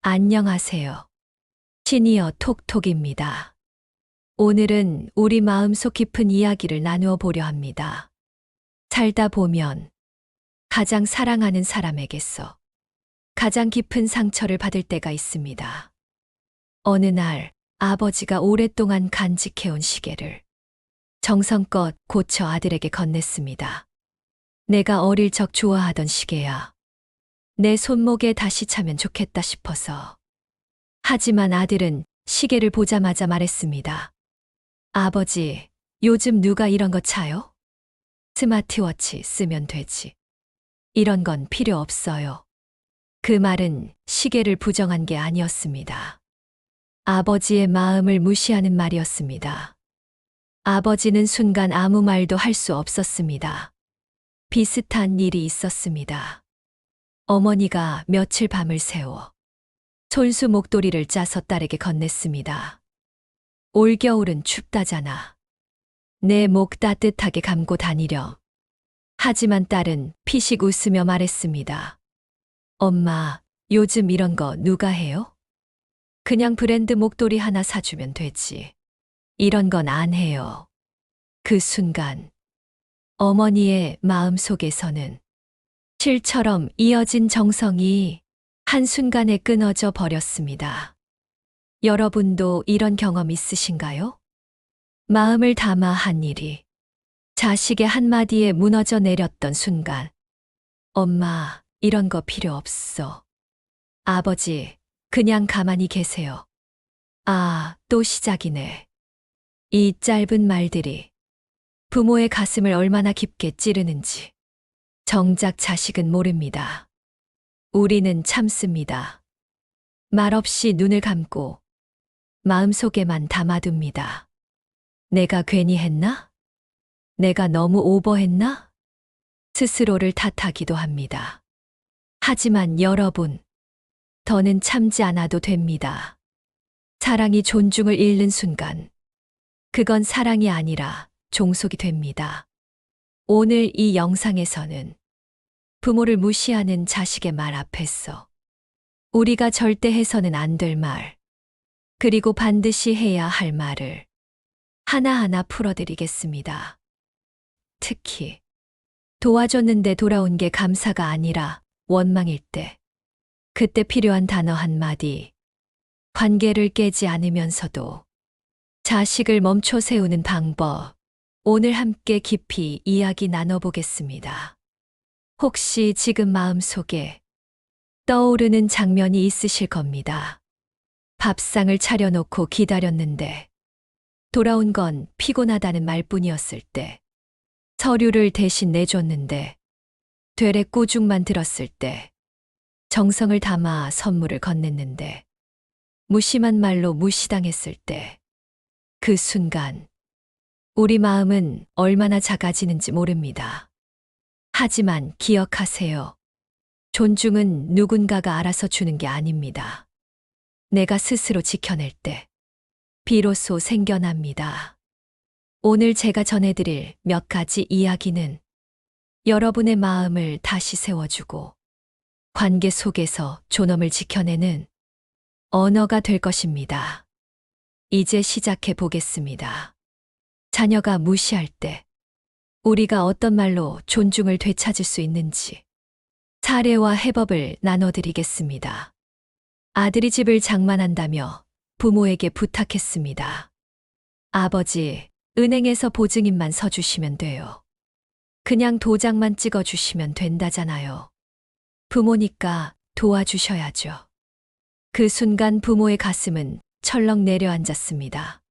안녕하세요. 시니어 톡톡입니다. 오늘은 우리 마음속 깊은 이야기를 나누어 보려 합니다. 살다 보면 가장 사랑하는 사람에게서 가장 깊은 상처를 받을 때가 있습니다. 어느 날 아버지가 오랫동안 간직해온 시계를 정성껏 고쳐 아들에게 건넸습니다. 내가 어릴 적 좋아하던 시계야. 내 손목에 다시 차면 좋겠다 싶어서. 하지만 아들은 시계를 보자마자 말했습니다. 아버지, 요즘 누가 이런 거 차요? 스마트워치 쓰면 되지. 이런 건 필요 없어요. 그 말은 시계를 부정한 게 아니었습니다. 아버지의 마음을 무시하는 말이었습니다. 아버지는 순간 아무 말도 할 수 없었습니다. 비슷한 일이 있었습니다. 어머니가 며칠 밤을 새워 손수 목도리를 짜서 딸에게 건넸습니다. 올겨울은 춥다잖아. 내 목 따뜻하게 감고 다니렴. 하지만 딸은 피식 웃으며 말했습니다. 엄마, 요즘 이런 거 누가 해요? 그냥 브랜드 목도리 하나 사주면 되지. 이런 건 안 해요. 그 순간 어머니의 마음 속에서는 실처럼 이어진 정성이 한순간에 끊어져 버렸습니다. 여러분도 이런 경험 있으신가요? 마음을 담아 한 일이 자식의 한마디에 무너져 내렸던 순간, 엄마, 이런 거 필요 없어. 아버지, 그냥 가만히 계세요. 아, 또 시작이네. 이 짧은 말들이 부모의 가슴을 얼마나 깊게 찌르는지 정작 자식은 모릅니다. 우리는 참습니다. 말없이 눈을 감고 마음속에만 담아둡니다. 내가 괜히 했나? 내가 너무 오버했나? 스스로를 탓하기도 합니다. 하지만 여러분, 더는 참지 않아도 됩니다. 사랑이 존중을 잃는 순간, 그건 사랑이 아니라 종속이 됩니다. 오늘 이 영상에서는 부모를 무시하는 자식의 말 앞에서 우리가 절대 해서는 안 될 말, 그리고 반드시 해야 할 말을 하나하나 풀어드리겠습니다. 특히 도와줬는데 돌아온 게 감사가 아니라 원망일 때, 그때 필요한 단어 한마디, 관계를 깨지 않으면서도 자식을 멈춰 세우는 방법, 오늘 함께 깊이 이야기 나눠보겠습니다. 혹시 지금 마음속에 떠오르는 장면이 있으실 겁니다. 밥상을 차려놓고 기다렸는데 돌아온 건 피곤하다는 말뿐이었을 때, 서류를 대신 내줬는데 되레 꾸중만 들었을 때, 정성을 담아 선물을 건넸는데 무심한 말로 무시당했을 때, 그 순간 우리 마음은 얼마나 작아지는지 모릅니다. 하지만 기억하세요. 존중은 누군가가 알아서 주는 게 아닙니다. 내가 스스로 지켜낼 때 비로소 생겨납니다. 오늘 제가 전해드릴 몇 가지 이야기는 여러분의 마음을 다시 세워주고 관계 속에서 존엄을 지켜내는 언어가 될 것입니다. 이제 시작해 보겠습니다. 자녀가 무시할 때 우리가 어떤 말로 존중을 되찾을 수 있는지 사례와 해법을 나눠드리겠습니다. 아들이 집을 장만한다며 부모에게 부탁했습니다. 아버지, 은행에서 보증인만 서주시면 돼요. 그냥 도장만 찍어주시면 된다잖아요. 부모니까 도와주셔야죠. 그 순간 부모의 가슴은 철렁 내려앉았습니다.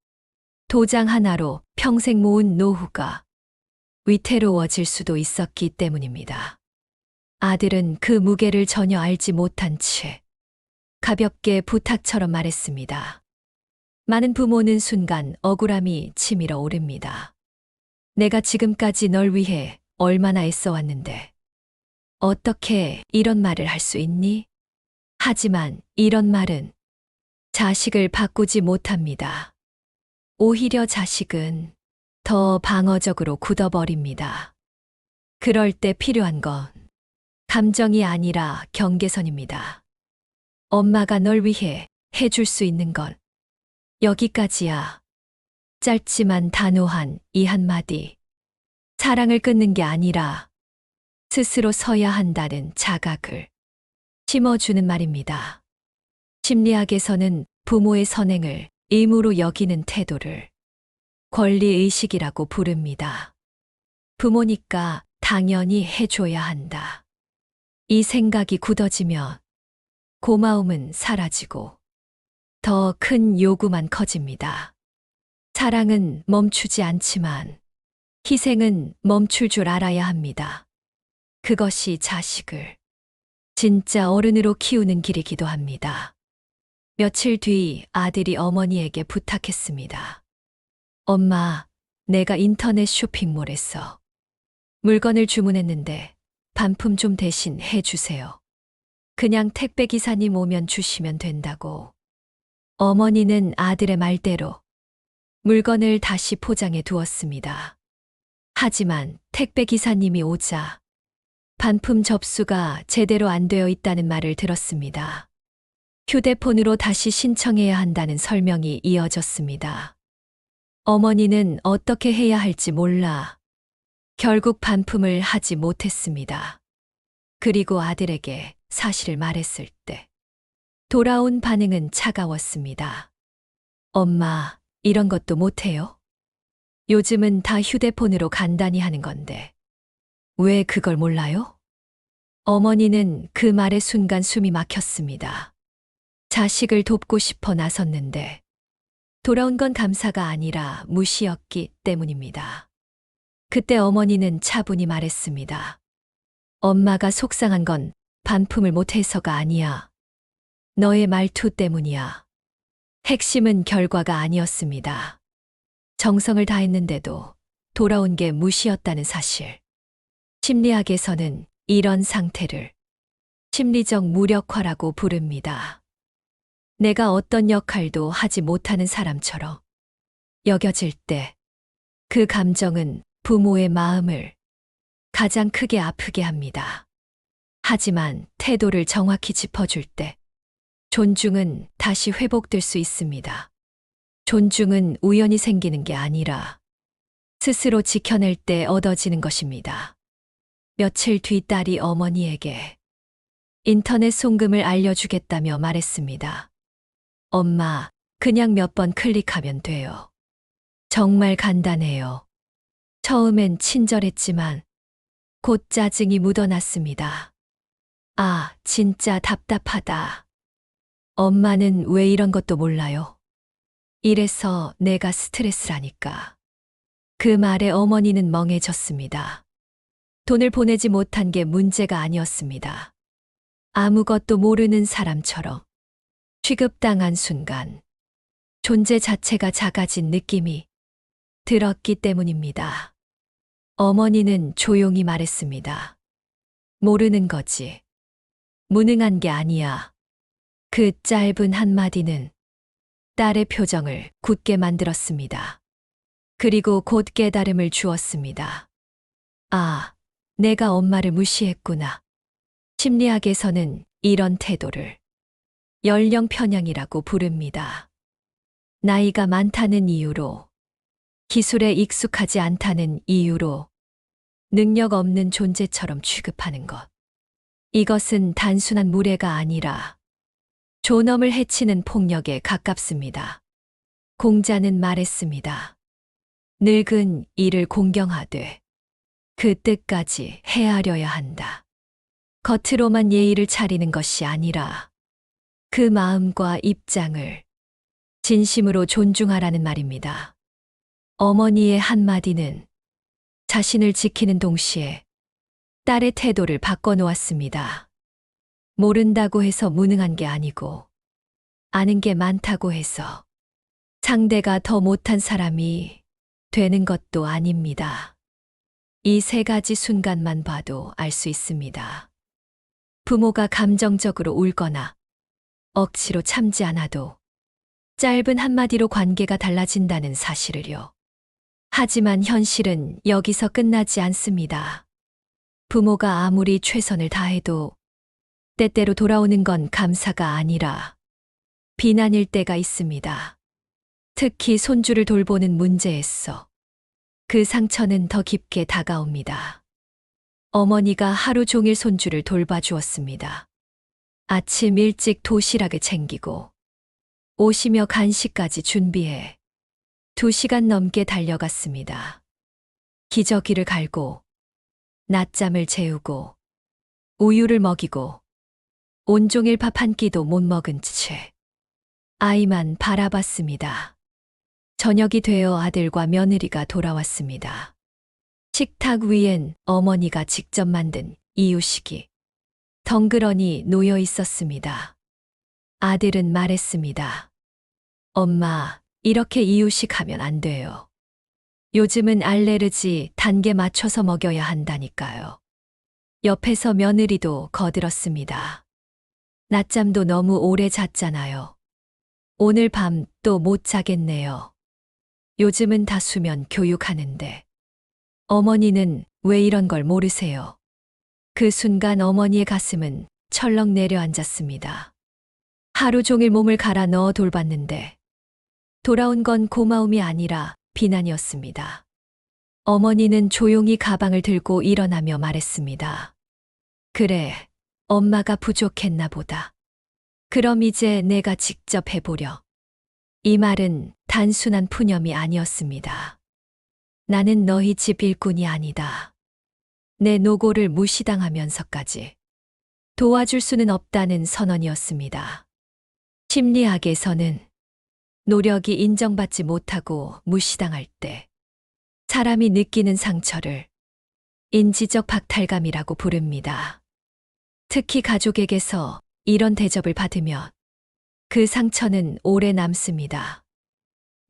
도장 하나로 평생 모은 노후가 위태로워질 수도 있었기 때문입니다. 아들은 그 무게를 전혀 알지 못한 채 가볍게 부탁처럼 말했습니다. 많은 부모는 순간 억울함이 치밀어 오릅니다. 내가 지금까지 널 위해 얼마나 애써왔는데 어떻게 이런 말을 할 수 있니? 하지만 이런 말은 자식을 바꾸지 못합니다. 오히려 자식은 더 방어적으로 굳어버립니다. 그럴 때 필요한 건 감정이 아니라 경계선입니다. 엄마가 널 위해 해줄 수 있는 건 여기까지야. 짧지만 단호한 이 한마디. 사랑을 끊는 게 아니라 스스로 서야 한다는 자각을 심어주는 말입니다. 심리학에서는 부모의 선행을 의무로 여기는 태도를 권리의식이라고 부릅니다. 부모니까 당연히 해줘야 한다. 이 생각이 굳어지면 고마움은 사라지고 더 큰 요구만 커집니다. 사랑은 멈추지 않지만 희생은 멈출 줄 알아야 합니다. 그것이 자식을 진짜 어른으로 키우는 길이기도 합니다. 며칠 뒤 아들이 어머니에게 부탁했습니다. 엄마, 내가 인터넷 쇼핑몰에서 물건을 주문했는데 반품 좀 대신 해주세요. 그냥 택배 기사님 오면 주시면 된다고. 어머니는 아들의 말대로 물건을 다시 포장해 두었습니다. 하지만 택배 기사님이 오자 반품 접수가 제대로 안 되어 있다는 말을 들었습니다. 휴대폰으로 다시 신청해야 한다는 설명이 이어졌습니다. 어머니는 어떻게 해야 할지 몰라 결국 반품을 하지 못했습니다. 그리고 아들에게 사실을 말했을 때 돌아온 반응은 차가웠습니다. 엄마, 이런 것도 못해요? 요즘은 다 휴대폰으로 간단히 하는 건데 왜 그걸 몰라요? 어머니는 그 말의 순간 숨이 막혔습니다. 자식을 돕고 싶어 나섰는데 돌아온 건 감사가 아니라 무시였기 때문입니다. 그때 어머니는 차분히 말했습니다. 엄마가 속상한 건 반품을 못해서가 아니야. 너의 말투 때문이야. 핵심은 결과가 아니었습니다. 정성을 다했는데도 돌아온 게 무시였다는 사실. 심리학에서는 이런 상태를 심리적 무력화라고 부릅니다. 내가 어떤 역할도 하지 못하는 사람처럼 여겨질 때 그 감정은 부모의 마음을 가장 크게 아프게 합니다. 하지만 태도를 정확히 짚어줄 때 존중은 다시 회복될 수 있습니다. 존중은 우연히 생기는 게 아니라 스스로 지켜낼 때 얻어지는 것입니다. 며칠 뒤 딸이 어머니에게 인터넷 송금을 알려주겠다며 말했습니다. 엄마, 그냥 몇 번 클릭하면 돼요. 정말 간단해요. 처음엔 친절했지만 곧 짜증이 묻어났습니다. 아, 진짜 답답하다. 엄마는 왜 이런 것도 몰라요? 이래서 내가 스트레스라니까. 그 말에 어머니는 멍해졌습니다. 돈을 보내지 못한 게 문제가 아니었습니다. 아무것도 모르는 사람처럼 취급당한 순간 존재 자체가 작아진 느낌이 들었기 때문입니다. 어머니는 조용히 말했습니다. 모르는 거지. 무능한 게 아니야. 그 짧은 한마디는 딸의 표정을 굳게 만들었습니다. 그리고 곧 깨달음을 주었습니다. 아, 내가 엄마를 무시했구나. 심리학에서는 이런 태도를 연령 편향이라고 부릅니다. 나이가 많다는 이유로, 기술에 익숙하지 않다는 이유로 능력 없는 존재처럼 취급하는 것. 이것은 단순한 무례가 아니라 존엄을 해치는 폭력에 가깝습니다. 공자는 말했습니다. 늙은 이를 공경하되 그 뜻까지 헤아려야 한다. 겉으로만 예의를 차리는 것이 아니라 그 마음과 입장을 진심으로 존중하라는 말입니다. 어머니의 한마디는 자신을 지키는 동시에 딸의 태도를 바꿔놓았습니다. 모른다고 해서 무능한 게 아니고 아는 게 많다고 해서 상대가 더 못한 사람이 되는 것도 아닙니다. 이 세 가지 순간만 봐도 알 수 있습니다. 부모가 감정적으로 울거나 억지로 참지 않아도 짧은 한마디로 관계가 달라진다는 사실을요. 하지만 현실은 여기서 끝나지 않습니다. 부모가 아무리 최선을 다해도 때때로 돌아오는 건 감사가 아니라 비난일 때가 있습니다. 특히 손주를 돌보는 문제에서 그 상처는 더 깊게 다가옵니다. 어머니가 하루 종일 손주를 돌봐주었습니다. 아침 일찍 도시락을 챙기고 오시며 간식까지 준비해 2시간 넘게 달려갔습니다. 기저귀를 갈고 낮잠을 재우고 우유를 먹이고 온종일 밥 한 끼도 못 먹은 채 아이만 바라봤습니다. 저녁이 되어 아들과 며느리가 돌아왔습니다. 식탁 위엔 어머니가 직접 만든 이유식이 덩그러니 놓여 있었습니다. 아들은 말했습니다. 엄마, 이렇게 이유식 하면 안 돼요. 요즘은 알레르기 단계 맞춰서 먹여야 한다니까요. 옆에서 며느리도 거들었습니다. 낮잠도 너무 오래 잤잖아요. 오늘 밤 또 못 자겠네요. 요즘은 다 수면 교육하는데. 어머니는 왜 이런 걸 모르세요? 그 순간 어머니의 가슴은 철렁 내려앉았습니다. 하루 종일 몸을 갈아 넣어 돌봤는데 돌아온 건 고마움이 아니라 비난이었습니다. 어머니는 조용히 가방을 들고 일어나며 말했습니다. 그래, 엄마가 부족했나 보다. 그럼 이제 내가 직접 해보려. 이 말은 단순한 푸념이 아니었습니다. 나는 너희 집 일꾼이 아니다. 내 노고를 무시당하면서까지 도와줄 수는 없다는 선언이었습니다. 심리학에서는 노력이 인정받지 못하고 무시당할 때 사람이 느끼는 상처를 인지적 박탈감이라고 부릅니다. 특히 가족에게서 이런 대접을 받으면 그 상처는 오래 남습니다.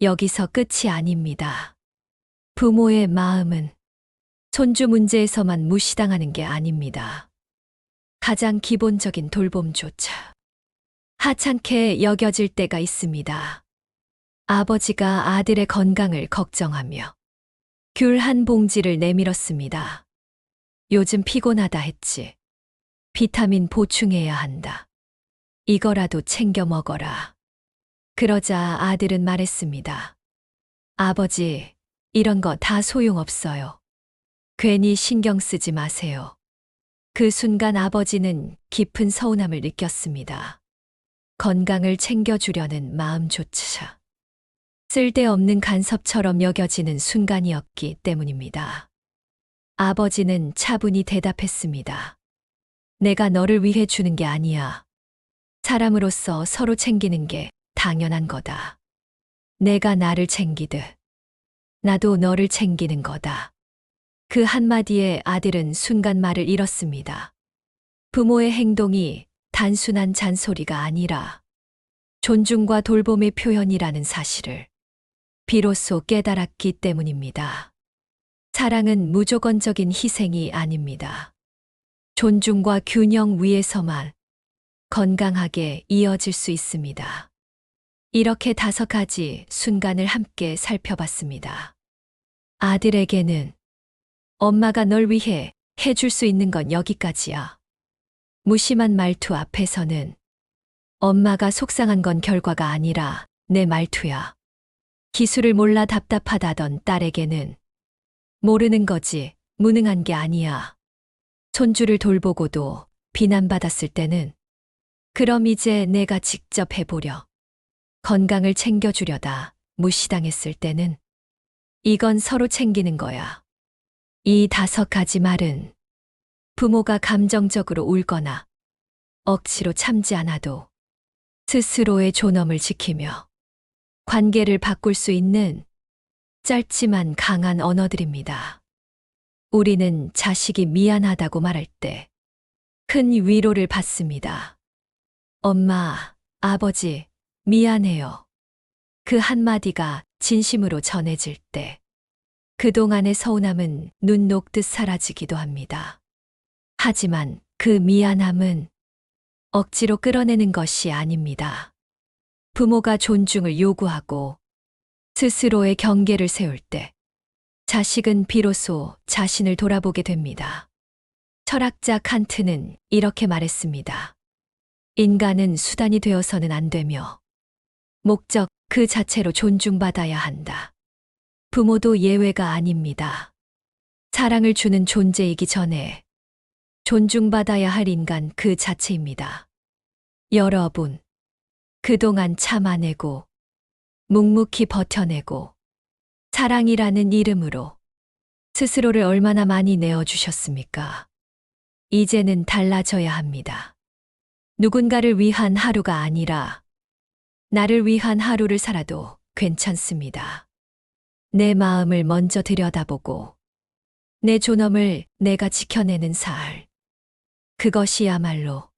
여기서 끝이 아닙니다. 부모의 마음은 손주 문제에서만 무시당하는 게 아닙니다. 가장 기본적인 돌봄조차 하찮게 여겨질 때가 있습니다. 아버지가 아들의 건강을 걱정하며 귤 한 봉지를 내밀었습니다. 요즘 피곤하다 했지. 비타민 보충해야 한다. 이거라도 챙겨 먹어라. 그러자 아들은 말했습니다. 아버지, 이런 거 다 소용없어요. 괜히 신경 쓰지 마세요. 그 순간 아버지는 깊은 서운함을 느꼈습니다. 건강을 챙겨주려는 마음조차 쓸데없는 간섭처럼 여겨지는 순간이었기 때문입니다. 아버지는 차분히 대답했습니다. 내가 너를 위해 주는 게 아니야. 사람으로서 서로 챙기는 게 당연한 거다. 내가 나를 챙기듯 나도 너를 챙기는 거다. 그 한마디에 아들은 순간 말을 잃었습니다. 부모의 행동이 단순한 잔소리가 아니라 존중과 돌봄의 표현이라는 사실을 비로소 깨달았기 때문입니다. 사랑은 무조건적인 희생이 아닙니다. 존중과 균형 위에서만 건강하게 이어질 수 있습니다. 이렇게 5가지 순간을 함께 살펴봤습니다. 아들에게는 엄마가 널 위해 해줄 수 있는 건 여기까지야. 무심한 말투 앞에서는 엄마가 속상한 건 결과가 아니라 내 말투야. 기술을 몰라 답답하다던 딸에게는 모르는 거지, 무능한 게 아니야. 손주를 돌보고도 비난받았을 때는 그럼 이제 내가 직접 해보려. 건강을 챙겨주려다 무시당했을 때는 이건 서로 챙기는 거야. 이 5가지 말은 부모가 감정적으로 울거나 억지로 참지 않아도 스스로의 존엄을 지키며 관계를 바꿀 수 있는 짧지만 강한 언어들입니다. 우리는 자식이 미안하다고 말할 때 큰 위로를 받습니다. 엄마, 아버지, 미안해요. 그 한마디가 진심으로 전해질 때 그동안의 서운함은 눈 녹듯 사라지기도 합니다. 하지만 그 미안함은 억지로 끌어내는 것이 아닙니다. 부모가 존중을 요구하고 스스로의 경계를 세울 때 자식은 비로소 자신을 돌아보게 됩니다. 철학자 칸트는 이렇게 말했습니다. 인간은 수단이 되어서는 안 되며 목적 그 자체로 존중받아야 한다. 부모도 예외가 아닙니다. 사랑을 주는 존재이기 전에 존중받아야 할 인간 그 자체입니다. 여러분, 그동안 참아내고 묵묵히 버텨내고 사랑이라는 이름으로 스스로를 얼마나 많이 내어주셨습니까? 이제는 달라져야 합니다. 누군가를 위한 하루가 아니라 나를 위한 하루를 살아도 괜찮습니다. 내 마음을 먼저 들여다보고 내 존엄을 내가 지켜내는 살. 그것이야말로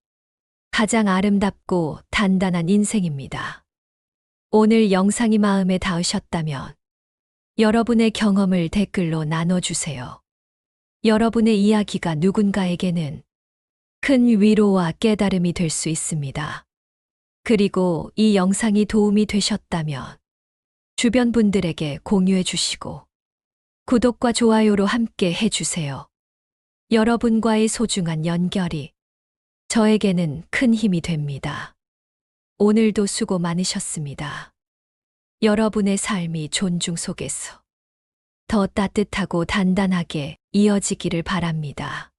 가장 아름답고 단단한 인생입니다. 오늘 영상이 마음에 닿으셨다면 여러분의 경험을 댓글로 나눠주세요. 여러분의 이야기가 누군가에게는 큰 위로와 깨달음이 될 수 있습니다. 그리고 이 영상이 도움이 되셨다면 주변 분들에게 공유해 주시고 구독과 좋아요로 함께 해주세요. 여러분과의 소중한 연결이 저에게는 큰 힘이 됩니다. 오늘도 수고 많으셨습니다. 여러분의 삶이 존중 속에서 더 따뜻하고 단단하게 이어지기를 바랍니다.